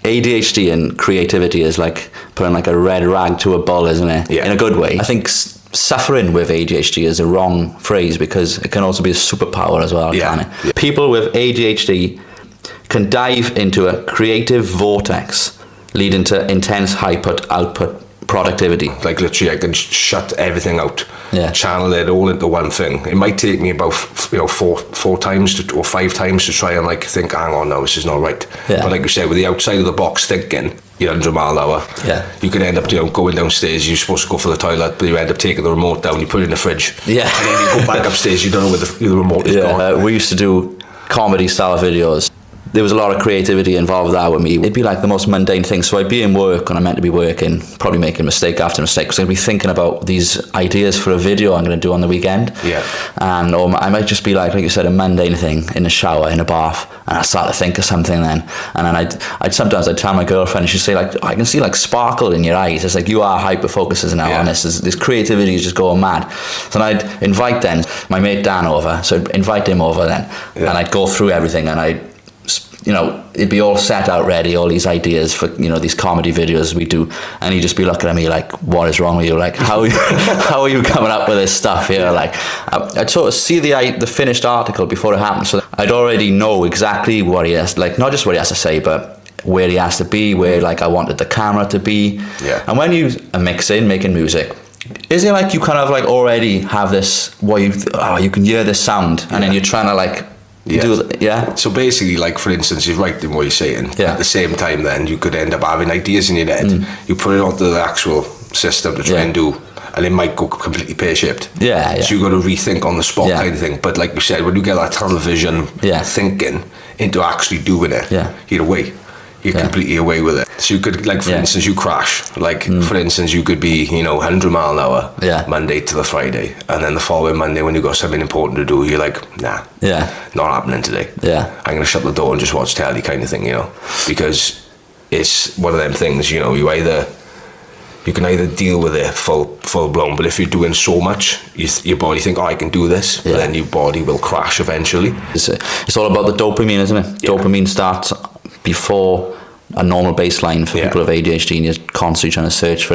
ADHD and creativity is like putting like a red rag to a bull, isn't it? Yeah. In a good way. I think suffering with ADHD is a wrong phrase because it can also be a superpower as well, Yeah. can't it? Yeah. People with ADHD can dive into a creative vortex leading to intense output productivity. Like literally I can shut everything out, Yeah. channel it all into one thing. It might take me about four times or 5 times to try and like think, hang on, no, this is not right. Yeah. But like you said, with the outside of the box thinking, you're 100 mile an hour. Yeah. You could end up going downstairs, you're supposed to go for the toilet, but you end up taking the remote down, you put it in the fridge. Yeah. And then you go back upstairs, you don't know where the remote is gone. We used to do comedy style videos. There was a lot of creativity involved with that with me. It'd be like the most mundane thing. So I'd be in work when I'm meant to be working, probably making mistake after mistake, because I'd be thinking about these ideas for a video I'm going to do on the weekend. Yeah. And I might just be like you said, a mundane thing in the shower, in a bath, and I start to think of something then. And then I'd sometimes tell my girlfriend, and she'd say like, I can see like sparkle in your eyes. It's like you are hyper focused now on this. This creativity is just going mad. So I'd invite then my mate Dan over. So I'd invite him over then, and I'd go through everything, and it'd be all set out ready, all these ideas for, these comedy videos we do, and he'd just be looking at me like, what is wrong with you? Like, how are you coming up with this stuff here? Like, I'd sort of see the finished article before it happened, so I'd already know exactly what he has, like, not just what he has to say, but where he has to be, where, like, I wanted the camera to be. Yeah. And when you are making music, is it like you kind of, like, already have this, you can hear this sound, and then you're trying to, like, So basically, like for instance, you're right in what you're saying. Yeah. At the same time, then you could end up having ideas in your head. You put it onto the actual system to try and do, and it might go completely pear-shaped. Yeah. So you got to rethink on the spot kind of thing. But like you said, when you get that television thinking into actually doing it, you're away. You're completely away with it. So you could, like for instance, you crash. Like for instance, you could be 100 mile an hour Monday to the Friday, and then the following Monday when you got something important to do, you're like, nah, not happening today. I'm gonna shut the door and just watch telly, kind of thing, because it's one of them things. You can either deal with it full blown, but if you're doing so much, your body think, I can do this, but then your body will crash eventually. It's all about the dopamine, isn't it? Dopamine starts before a normal baseline for people with ADHD, and you're constantly trying to search for it.